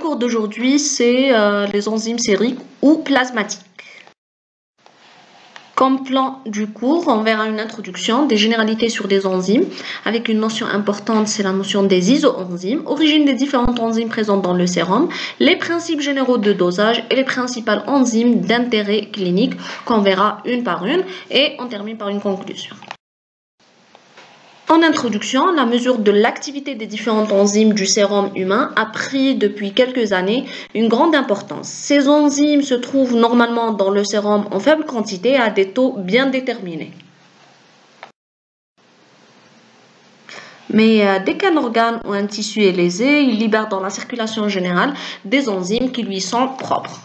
cours d'aujourd'hui, c'est les enzymes sériques ou plasmatiques. Comme plan du cours, on verra une introduction, des généralités sur des enzymes, avec une notion importante, c'est la notion des isoenzymes, origine des différentes enzymes présentes dans le sérum, les principes généraux de dosage et les principales enzymes d'intérêt clinique qu'on verra une par une, et on termine par une conclusion. En introduction, la mesure de l'activité des différentes enzymes du sérum humain a pris depuis quelques années une grande importance. Ces enzymes se trouvent normalement dans le sérum en faible quantité à des taux bien déterminés. Mais dès qu'un organe ou un tissu est lésé, il libère dans la circulation générale des enzymes qui lui sont propres.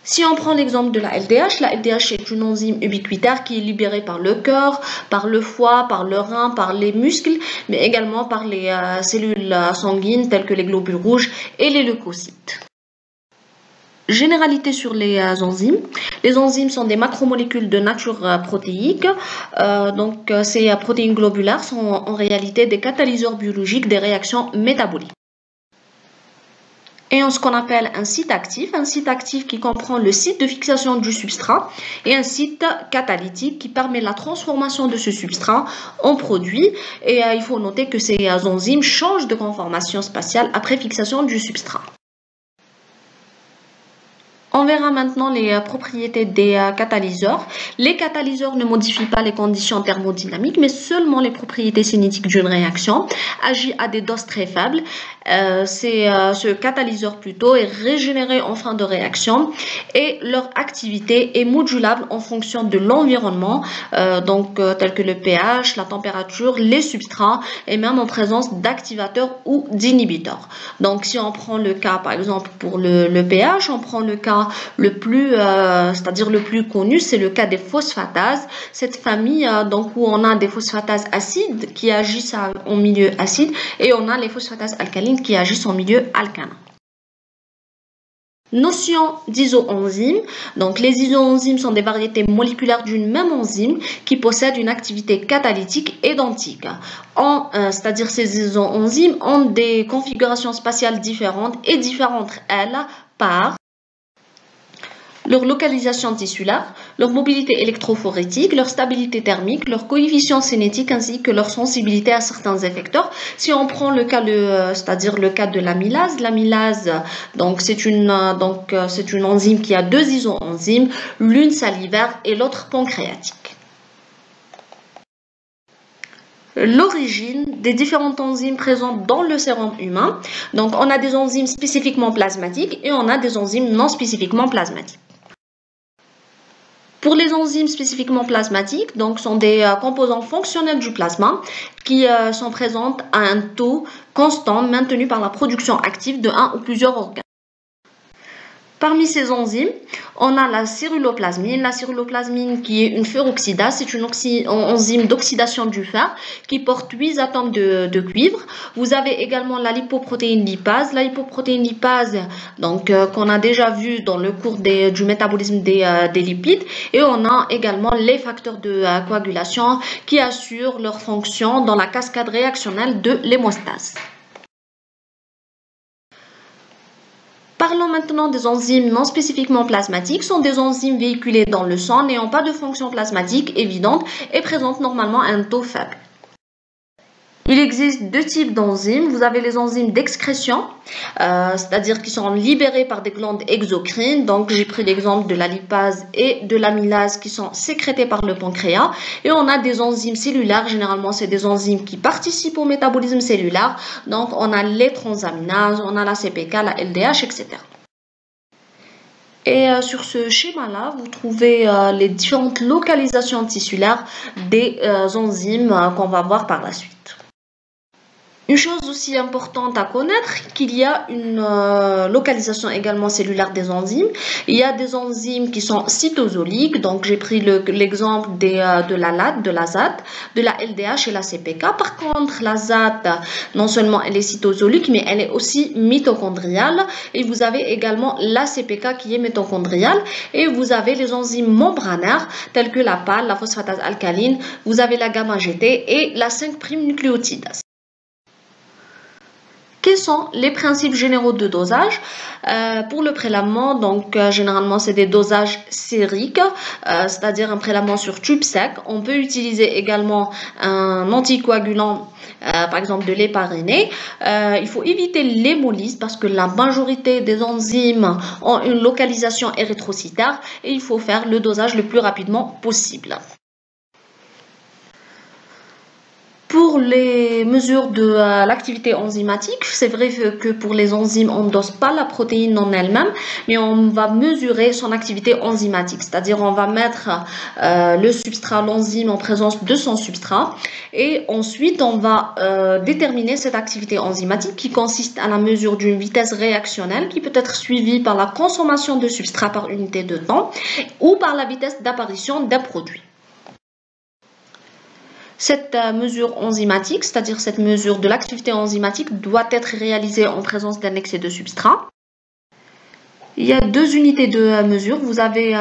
Si on prend l'exemple de la LDH est une enzyme ubiquitaire qui est libérée par le cœur, par le foie, par le rein, par les muscles, mais également par les cellules sanguines telles que les globules rouges et les leucocytes. Généralité sur les enzymes. Les enzymes sont des macromolécules de nature protéique. Ces protéines globulaires sont en réalité des catalyseurs biologiques des réactions métaboliques. Et en ce qu'on appelle un site actif qui comprend le site de fixation du substrat et un site catalytique qui permet la transformation de ce substrat en produit. Et il faut noter que ces enzymes changent de conformation spatiale après fixation du substrat. On verra maintenant les propriétés des catalyseurs. Les catalyseurs ne modifient pas les conditions thermodynamiques, mais seulement les propriétés cinétiques d'une réaction. Agit à des doses très faibles. Ce catalyseur plutôt est régénéré en fin de réaction et leur activité est modulable en fonction de l'environnement, tel que le pH, la température, les substrats et même en présence d'activateurs ou d'inhibiteurs. Donc si on prend le cas par exemple pour le pH, on prend le cas le plus connu, c'est le cas des phosphatases. Cette famille où on a des phosphatases acides qui agissent en milieu acide et on a les phosphatases alcalines qui agissent en milieu alcalin. Notion d'isoenzymes. Donc les isoenzymes sont des variétés moléculaires d'une même enzyme qui possèdent une activité catalytique identique. C'est-à-dire ces isoenzymes ont des configurations spatiales différentes et différentes elles par leur localisation tissulaire, leur mobilité électrophorétique, leur stabilité thermique, leur coefficient cinétique ainsi que leur sensibilité à certains effecteurs. Si on prend le cas de l'amylase, c'est une enzyme qui a deux isoenzymes, l'une salivaire et l'autre pancréatique. L'origine des différentes enzymes présentes dans le sérum humain. Donc on a des enzymes spécifiquement plasmatiques et on a des enzymes non spécifiquement plasmatiques. Pour les enzymes spécifiquement plasmatiques, sont des composants fonctionnels du plasma qui sont présentes à un taux constant maintenu par la production active de un ou plusieurs organes. Parmi ces enzymes, on a la céruloplasmine. La céruloplasmine qui est une feroxydase, c'est une enzyme d'oxydation du fer qui porte 8 atomes de cuivre. Vous avez également la lipoprotéine lipase. La lipoprotéine lipase, qu'on a déjà vu dans le cours du métabolisme des lipides. Et on a également les facteurs de coagulation qui assurent leur fonction dans la cascade réactionnelle de l'hémostase. Parlons maintenant des enzymes non spécifiquement plasmatiques. Ce sont des enzymes véhiculées dans le sang, n'ayant pas de fonction plasmatique évidente et présentent normalement un taux faible. Il existe deux types d'enzymes. Vous avez les enzymes d'excrétion, c'est-à-dire qui sont libérées par des glandes exocrines. Donc, j'ai pris l'exemple de la lipase et de l'amylase qui sont sécrétées par le pancréas. Et on a des enzymes cellulaires. Généralement, c'est des enzymes qui participent au métabolisme cellulaire. Donc, on a les transaminases, on a la CPK, la LDH, etc. Et sur ce schéma-là, vous trouvez les différentes localisations tissulaires des enzymes qu'on va voir par la suite. Une chose aussi importante à connaître, qu'il y a une localisation également cellulaire des enzymes. Il y a des enzymes qui sont cytosoliques, donc j'ai pris l'exemple de la LAT, de la ZAT, de la LDH et la CPK. Par contre, la ZAT, non seulement elle est cytosolique, mais elle est aussi mitochondriale. Et vous avez également la CPK qui est mitochondriale. Et vous avez les enzymes membranaires, telles que la PAL, la phosphatase alcaline, vous avez la gamma-GT et la 5' nucléotidase. Quels sont les principes généraux de dosage? Pour le prélèvement, donc généralement c'est des dosages sériques, c'est-à-dire un prélèvement sur tube sec. On peut utiliser également un anticoagulant, par exemple de l'héparinée. Il faut éviter l'hémolyse parce que la majorité des enzymes ont une localisation érythrocytaire et il faut faire le dosage le plus rapidement possible. Pour les mesures de l'activité enzymatique, c'est vrai que pour les enzymes, on ne dose pas la protéine en elle-même, mais on va mesurer son activité enzymatique, c'est-à-dire on va mettre le substrat, l'enzyme en présence de son substrat, et ensuite on va déterminer cette activité enzymatique qui consiste à la mesure d'une vitesse réactionnelle qui peut être suivie par la consommation de substrat par unité de temps ou par la vitesse d'apparition d'un produit. Cette mesure enzymatique, c'est-à-dire cette mesure de l'activité enzymatique, doit être réalisée en présence d'un excès de substrat. Il y a deux unités de mesure. Vous avez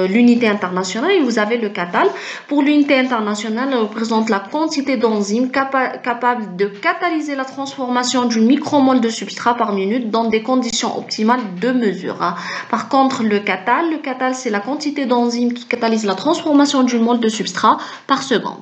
l'unité internationale et vous avez le CATAL. Pour l'unité internationale, elle représente la quantité d'enzymes capable de catalyser la transformation d'une micromole de substrat par minute dans des conditions optimales de mesure. Par contre, le CATAL, c'est la quantité d'enzymes qui catalyse la transformation d'une mole de substrat par seconde.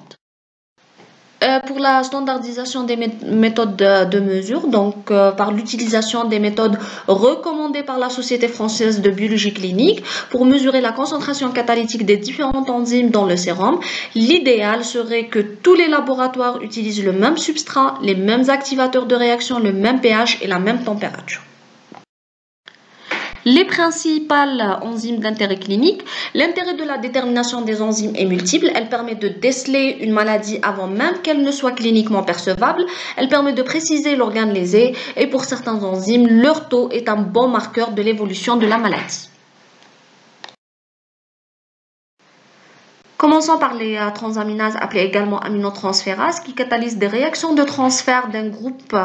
Pour la standardisation des méthodes de mesure, donc par l'utilisation des méthodes recommandées par la Société française de biologie clinique pour mesurer la concentration catalytique des différentes enzymes dans le sérum, l'idéal serait que tous les laboratoires utilisent le même substrat, les mêmes activateurs de réaction, le même pH et la même température. Les principales enzymes d'intérêt clinique. L'intérêt de la détermination des enzymes est multiple. Elle permet de déceler une maladie avant même qu'elle ne soit cliniquement percevable. Elle permet de préciser l'organe lésé et pour certains enzymes, leur taux est un bon marqueur de l'évolution de la maladie. Commençons par les transaminases appelées également aminotransférases qui catalysent des réactions de transfert d'un groupe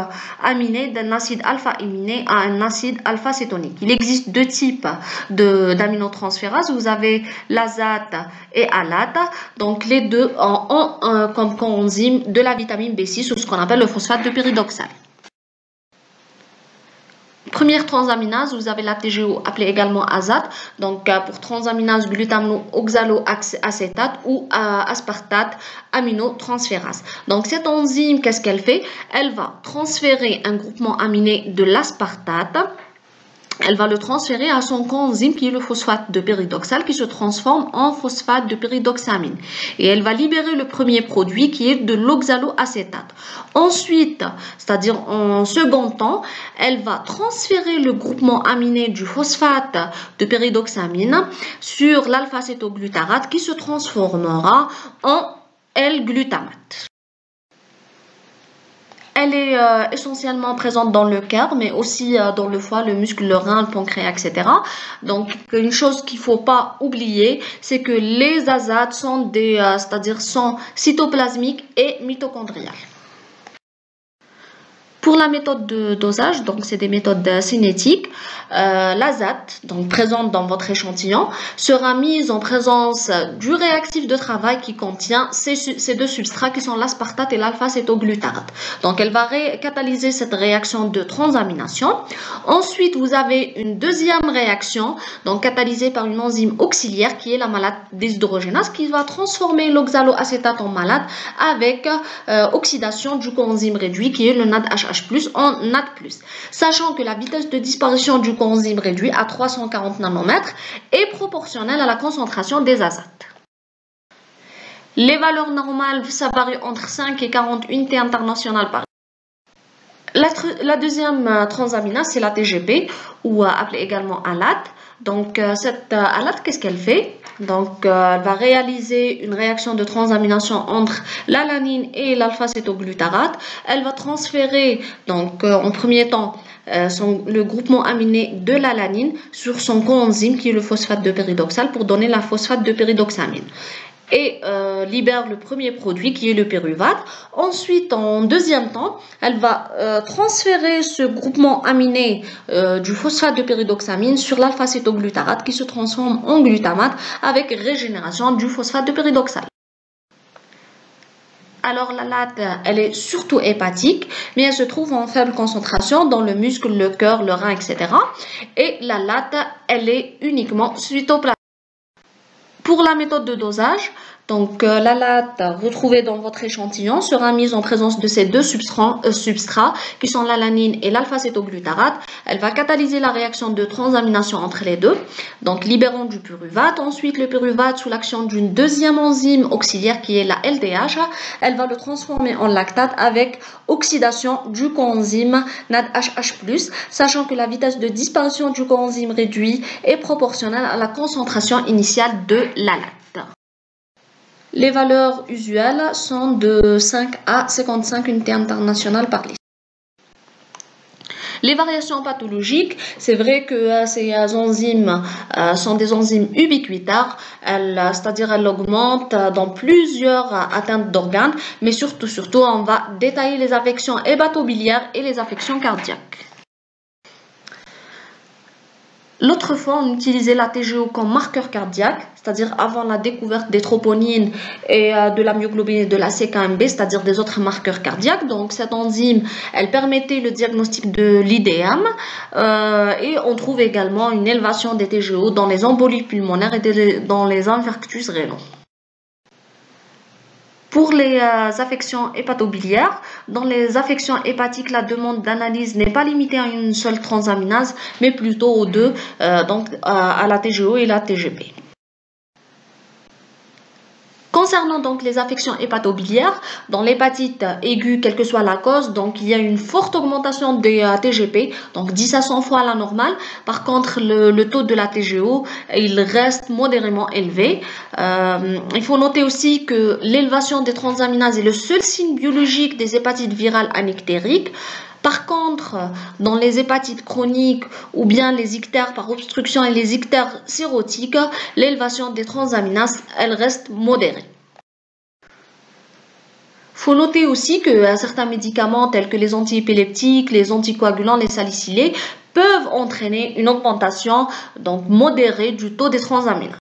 aminé d'un acide alpha-aminé à un acide alpha-cétonique. Il existe deux types d'aminotransférases. Vous avez l'azate et alate. Donc les deux ont comme coenzyme de la vitamine B6 ou ce qu'on appelle le phosphate de pyridoxal. Première transaminase, vous avez la TGO appelée également azate, donc pour transaminase glutamino-oxaloacétate ou aspartate aminotransférase. Donc cette enzyme, qu'est-ce qu'elle fait? Elle va transférer un groupement aminé de l'aspartate. Elle va le transférer à son coenzyme qui est le phosphate de pyridoxal qui se transforme en phosphate de pyridoxamine. Et elle va libérer le premier produit qui est de l'oxaloacétate. Ensuite, c'est-à-dire en second temps, elle va transférer le groupement aminé du phosphate de pyridoxamine sur l'alpha-cétoglutarate qui se transformera en L-glutamate. Elle est essentiellement présente dans le cœur, mais aussi dans le foie, le muscle, le rein, le pancréas, etc. Donc, une chose qu'il ne faut pas oublier, c'est que les azates sont c'est-à-dire sont cytoplasmiques et mitochondriales. Pour la méthode de dosage, donc c'est des méthodes cinétiques, l'azate, donc présente dans votre échantillon, sera mise en présence du réactif de travail qui contient ces deux substrats qui sont l'aspartate et l'alpha-cétoglutarate. Donc elle va catalyser cette réaction de transamination. Ensuite, vous avez une deuxième réaction, donc catalysée par une enzyme auxiliaire qui est la malate déshydrogénase qui va transformer l'oxaloacétate en malate avec oxydation du coenzyme réduit qui est le NADH+ en NAD+, sachant que la vitesse de disparition du coenzyme réduit à 340 nanomètres est proportionnelle à la concentration des azates. Les valeurs normales, ça varie entre 5 et 40 unités internationales par. La deuxième transaminase, c'est la TGP, ou appelée également alate. Donc, cette alate, qu'est-ce qu'elle fait? Donc, elle va réaliser une réaction de transamination entre l'alanine et l'alpha-cétoglutarate. Elle va transférer, donc, en premier temps, le groupement aminé de l'alanine sur son coenzyme qui est le phosphate de pyridoxal pour donner la phosphate de pyridoxamine. Et libère le premier produit qui est le pyruvate. Ensuite, en deuxième temps, elle va transférer ce groupement aminé du phosphate de pyridoxamine sur l'alpha-cétoglutarate qui se transforme en glutamate avec régénération du phosphate de pyridoxal. Alors la LAT, elle est surtout hépatique, mais elle se trouve en faible concentration dans le muscle, le cœur, le rein, etc. Et la LAT, elle est uniquement cytoplasmique. Pour la méthode de dosage, donc la LAT retrouvée dans votre échantillon sera mise en présence de ces deux substrats qui sont l'alanine et l'alpha-cétoglutarate. Elle va catalyser la réaction de transamination entre les deux, donc libérant du pyruvate. Ensuite, le pyruvate, sous l'action d'une deuxième enzyme auxiliaire qui est la LDH, elle va le transformer en lactate avec oxydation du coenzyme NADHH+, sachant que la vitesse de disparition du coenzyme réduit est proportionnelle à la concentration initiale de la LAT. Les valeurs usuelles sont de 5 à 55 unités internationales par litre. Les variations pathologiques, c'est vrai que ces enzymes sont des enzymes ubiquitaires, c'est-à-dire elles augmentent dans plusieurs atteintes d'organes, mais surtout, on va détailler les affections hépatobiliaires et les affections cardiaques. L'autre fois, on utilisait la TGO comme marqueur cardiaque, c'est-à-dire avant la découverte des troponines et de la myoglobine et de la CKMB, c'est-à-dire des autres marqueurs cardiaques. Donc, cette enzyme, elle permettait le diagnostic de l'IDM et on trouve également une élévation des TGO dans les embolies pulmonaires et dans les infarctus rénaux. Pour les affections hépatobiliaires, dans les affections hépatiques, la demande d'analyse n'est pas limitée à une seule transaminase, mais plutôt aux deux, donc à la TGO et la TGP. Concernant donc les affections hépatobiliaires, dans l'hépatite aiguë, quelle que soit la cause, donc il y a une forte augmentation des TGP, donc 10 à 100 fois la normale. Par contre, le taux de la TGO, il reste modérément élevé. Il faut noter aussi que l'élévation des transaminases est le seul signe biologique des hépatites virales anictériques. Par contre, dans les hépatites chroniques ou bien les ictères par obstruction et les ictères cirrhotiques, l'élévation des transaminases, elle reste modérée. Il faut noter aussi que certains médicaments tels que les antiépileptiques, les anticoagulants, les salicylés peuvent entraîner une augmentation donc modérée du taux des transaminases.